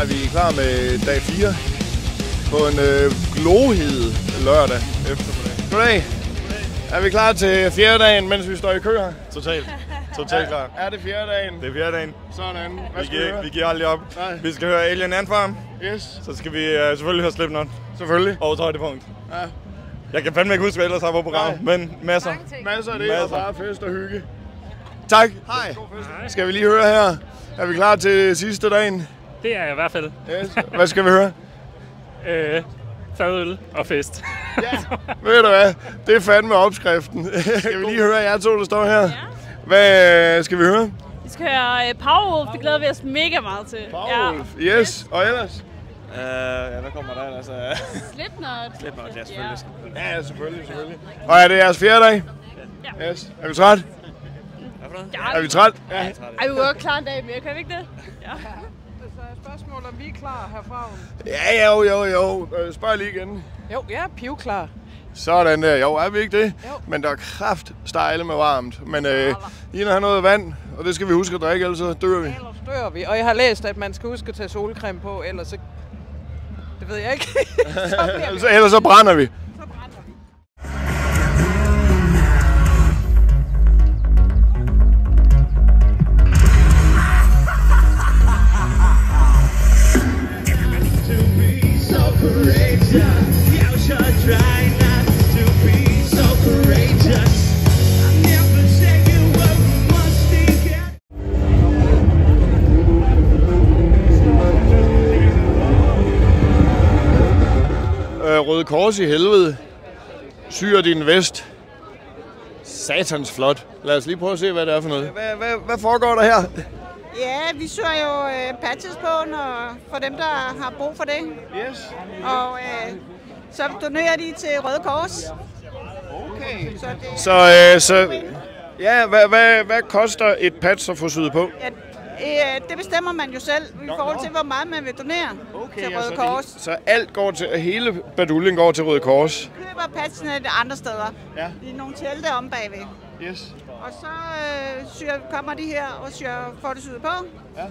er vi klar med dag 4 på en glohed lørdag eftermiddag. Goddag. Er vi klar til fjerde dagen, mens vi står i kø her? Totalt klar. Er det fjerde dagen? Det er fjerde dagen. Sådan. Vi giver aldrig op. Nej. Vi skal høre Alien Ant Farm. Yes. Så skal vi selvfølgelig høre Slipknot. Selvfølgelig. Og højdepunkt. Ja. Jeg kan fandme ikke huske, hvad ellers har på programmet, men masser. Masser af det, og bare fest og hygge. Tak. Hej. Skal vi lige høre her? Er vi klar til sidste dagen? Det er jeg i hvert fald. Yes. Hvad skal vi høre? Fadøl og fest. Ja, ved du hvad? Det er fandme opskriften. Skal vi lige høre jer to, der står her? Ja. Hvad skal vi høre? Vi skal høre Powerwolf, det glæder vi os mega meget til. Powerwolf, ja. Yes. Og ellers? Ja, hvad kommer der ellers? Slipknot, ja, selvfølgelig. Ja, selvfølgelig. Og er det jeres fjerde dag? Ja. Yes. Er vi træt? Ja. Er vi træt? Ja. Ej, vi var klar en dag mere, kan vi ikke det? Ja. Så er spørgsmålet, om vi er klar herfra. Ja, jo. Spørg lige igen. Jo, jeg er pivklar. Sådan der. Jo, er vi ikke det? Jo. Men der er kraftstejle med varmt. Men I har noget vand, og det skal vi huske at drikke, ellers så dør vi. Ellers dør vi. Og jeg har læst, at man skal huske at tage solcreme på, ellers så... Det ved jeg ikke. Ellers så brænder vi. Røde Kors i helvede. Syr din vest. Satans flot. Lad os lige prøve at se, hvad det er for noget. Hvad foregår der her? Ja, vi syr jo patches på, for dem, der har brug for det. Yes. Og så donerer de til Røde Kors. Okay. Så ja, hvad koster et patch at få syet på? Ja, det bestemmer man jo selv i forhold til, hvor meget man vil donere til Røde Kors. Så alt går til, hele baduljen går til Røde Kors? Køber patchene det andre steder. Ja. I nogle telte om bagved. Yes. Og så kommer de her og får det syet på. Ja.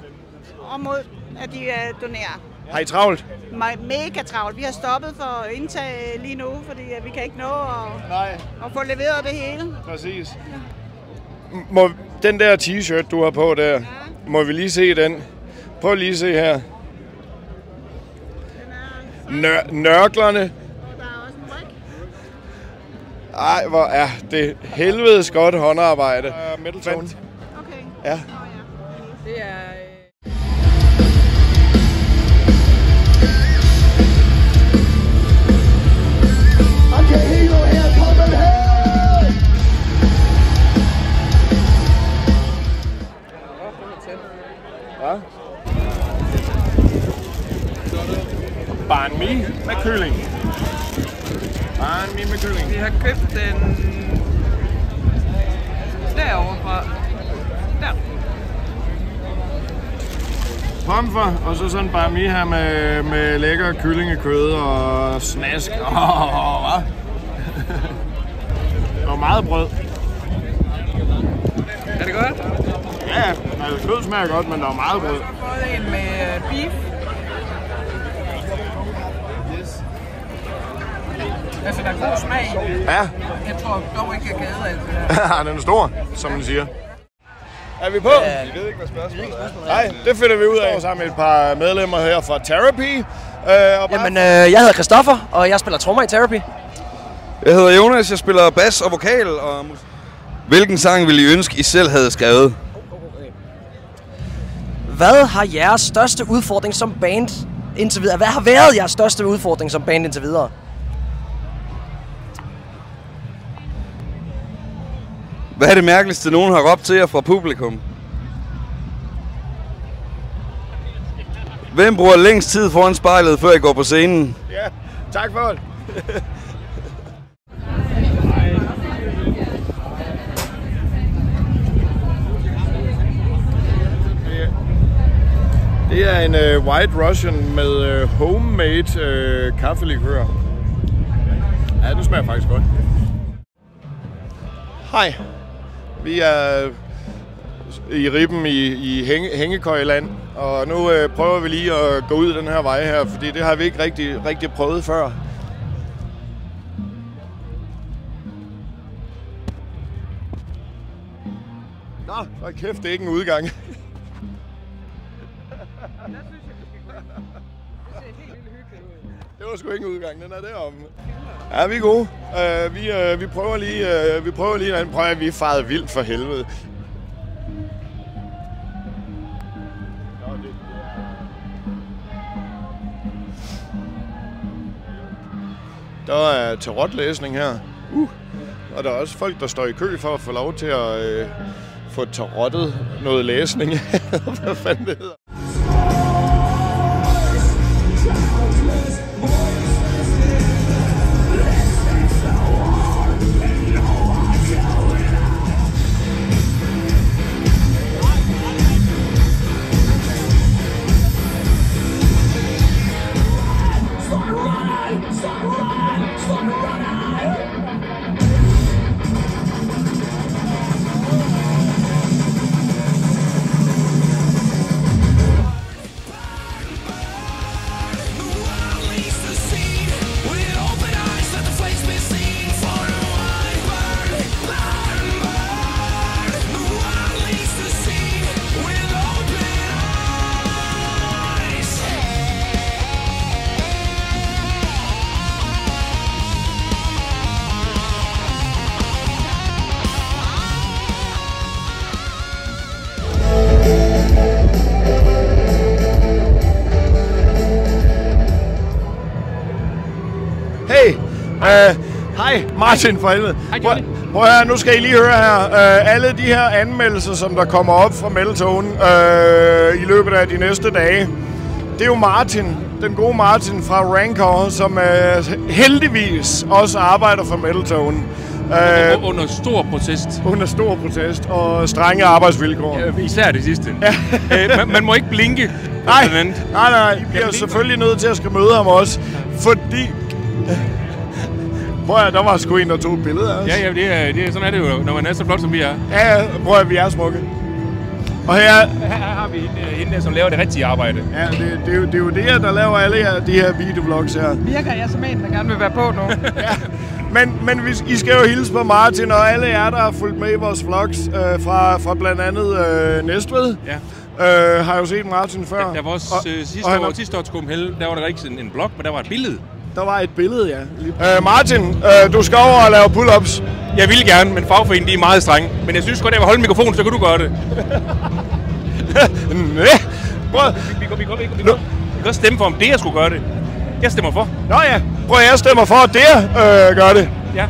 Og mod, at de donerer. Har I travlt? Mega travlt. Vi har stoppet for indtag lige nu, fordi vi kan ikke nå at få leveret det hele. Præcis. Må den der t-shirt, du har på der, må vi lige se den? Prøv lige at se her. Nørklerne. Og der er også en brik. Ej, hvor er det helvedes godt håndarbejde. Metal tone. Okay. Ja. Det er... Hvad? Banh mi med kylling. Banh mi med kylling. Vi har købt den derovre fra. Der. Pomfrer, og så sådan banh mi her med lækker kyllingekød og snask. Hvad? Og meget brød. Er det godt? Ja, altså kød smager godt, men der er meget brød. Jeg har fået en med beef. Altså, der er god smag. Ja. Jeg tror dog ikke, jeg kan æde alt det der. Den er stor, som man siger. Er vi på? Jeg ved ikke, hvad spørgsmålet er. Nej, det finder vi ud af. Sammen med et par medlemmer her fra Therapy. Jamen, jeg hedder Christoffer, og jeg spiller trommer i Therapy. Jeg hedder Jonas, jeg spiller bas og vokal. Og hvilken sang ville I ønske, I selv havde skrevet? Hvad har jeres største udfordring som band indtil videre? Hvad har været jeres største udfordring som band indtil videre? Hvad er det mærkeligste, nogen har råbt til jer fra publikum? Hvem bruger længst tid foran spejlet, før I går på scenen? Ja, tak for det. Det er en White Russian med homemade kaffelikør. Ja, det smager faktisk godt. Hej. Vi er i ribben i hængekøjeland. Og nu prøver vi lige at gå ud den her vej her, fordi det har vi ikke rigtig prøvet før. Nå, hold kæft, det er ikke en udgang. Det var sgu ikke en udgang, den er deromme. Ja, vi er gode. Vi prøver lige at prøve, at vi er faret vildt for helvede. Der er tarotlæsning her. Og der er også folk, der står i kø for at få lov til at få tarottet noget læsning. Hvad fanden det hedder? Hej, Martin for helvede. Prøv her, nu skal I lige høre her. Alle de her anmeldelser, som der kommer op fra Metal Tone i løbet af de næste dage, det er jo Martin, den gode Martin fra Rancor, som heldigvis også arbejder for Metal Tone. Under stor protest. Under stor protest og strenge arbejdsvilkår. Ja, især det sidste. Man må ikke blinke. Nej, I bliver selvfølgelig nødt til at skal møde ham også, fordi... Prøv at der var sgu en, der tog et billede af os. Ja, sådan er det jo, når man er så flot, som vi er. Ja, prøv at vi er smukke. Og her har vi hende, som laver det rigtige arbejde. Ja, det er jo det, der laver alle de her videovlogs her. Virker jeg som en, der gerne vil være på nu? Ja, men I skal jo hilse på Martin, og alle jer, der har fulgt med i vores vlogs fra blandt andet Næstved. Ja. Har jo set Martin før. Der var også sidste år til Copenhagen, der var der ikke en blog, men der var et billede. Der var et billede, ja. Martin, du skal over og lave pull-ups. Jeg ville gerne, men fagforeningen de er meget strenge. Men jeg synes godt, at jeg vil holde mikrofonen, så kan du gøre det. Vi kan godt stemme for, om det jeg skulle gøre det. Jeg stemmer for. Nå ja, jeg stemmer for, at det gør det. Ja,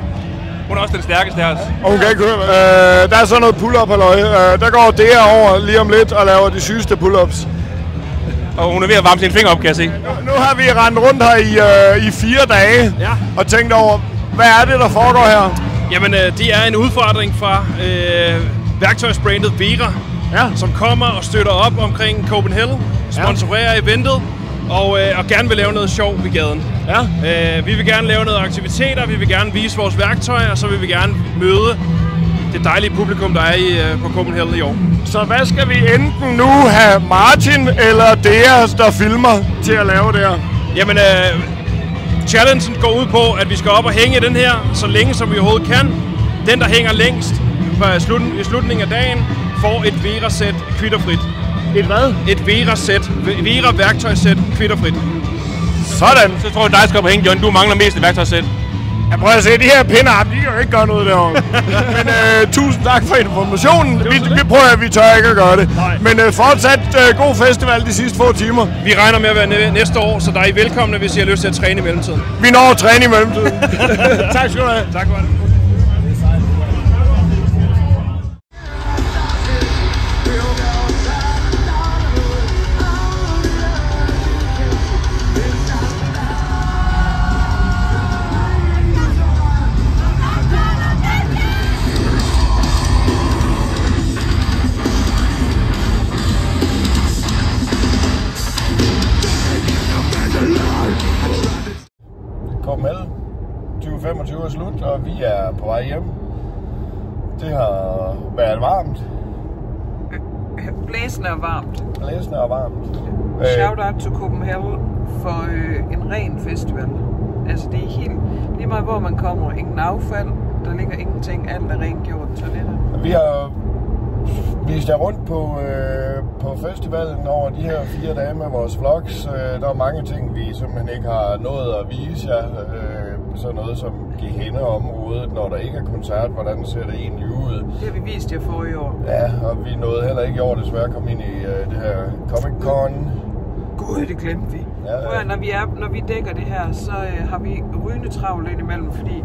hun er også den stærkeste her. Og hun kan ikke høre der er så noget pull-up halløj. Der går det over lige om lidt og laver de sygeste pull-ups. Og hun er ved at varme sine fingre op, kan jeg se. Nu har vi rendt rundt her i 4 dage og tænkt over, hvad er det, der foregår her? Jamen, det er en udfordring fra værktøjsbrandet Vera, som kommer og støtter op omkring Copenhagen, sponsorerer eventet og gerne vil lave noget sjov ved gaden. Ja. Vi vil gerne lave noget aktiviteter, vi vil gerne vise vores værktøj, og så vil vi gerne møde det dejlige publikum, der er på Copenhagen i år. Så hvad skal vi enten nu have Martin eller Deas, der filmer til at lave det her? Jamen, challengen går ud på, at vi skal op og hænge den her, så længe som vi overhovedet kan. Den, der hænger længst i slutningen af dagen, får et Vera-sæt kvitterfrit. Et hvad? Et Vera-sæt. Vera-værktøjsæt kvitterfrit. Sådan. Så tror jeg, dig skal op og hænge, John. Du mangler mest et værktøjsæt. Jeg prøver at se, de her pin-up, de kan jo ikke gøre noget derovre. Men tusind tak for informationen. Vi prøver, at vi tør ikke at gøre det. Nej. Men fortsat god festival de sidste få timer. Vi regner med at være næste år, så der er I velkomne, hvis I har lyst til at træne i mellemtiden. Vi når at træne i mellemtiden. Tak skal du have. Tak for det. Copenhagen 2025 er slut, og vi er på vej hjem. Det har været varmt. Blæsende og varmt. Blæsende og varmt. Shout out to Copenhagen for en ren festival. Altså det er helt, lige meget hvor man kommer, ingen affald, der ligger ingenting, alt er rent gjort toiletter. Vi har vist jer rundt på festivalen over de her 4 dage med vores vlogs. Der er mange ting, vi simpelthen ikke har nået at vise jer. Sådan noget som Gehenna-området, når der ikke er koncert, hvordan ser det egentlig ud? Det har vi vist jer for i år. Ja, og vi nåede heller ikke i år desværre at komme ind i det her Comic-Con. Gud, det glemte vi. Ja. Når vi dækker det her, så har vi rygende travlt indimellem, fordi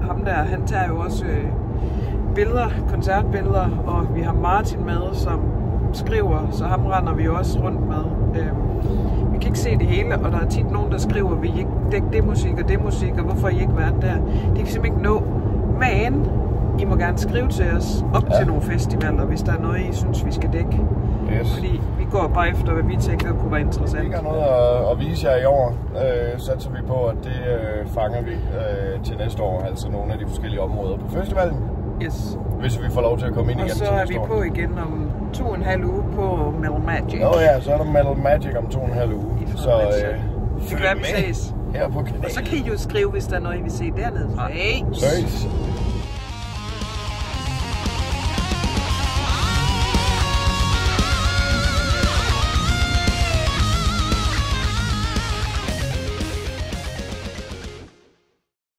ham der, han tager jo også billeder, koncertbilleder, og vi har Martin med, som skriver, så ham render vi også rundt med. Vi kan ikke se det hele, og der er tit nogen, der skriver, vi ikke dække det musik, og hvorfor I ikke været der. Det kan vi simpelthen ikke nå. Men I må gerne skrive til os op til nogle festivaler, hvis der er noget, I synes, vi skal dække. Yes. Fordi vi går bare efter, hvad vi tænker kunne være interessant. Vi har noget at vise jer i år. Satser vi på, at det fanger vi til næste år, altså nogle af de forskellige områder på festivalen. Yes. Hvis vi får lov til at komme ind igen til næste år. Og så er vi på igen om 2,5 uge på Metal Magic. Så er der Metal Magic om 2,5 uge. Så det kan være, vi ses. Her på kanalen. Og så kan I jo skrive, hvis der er noget, I vil se dernede. Ses.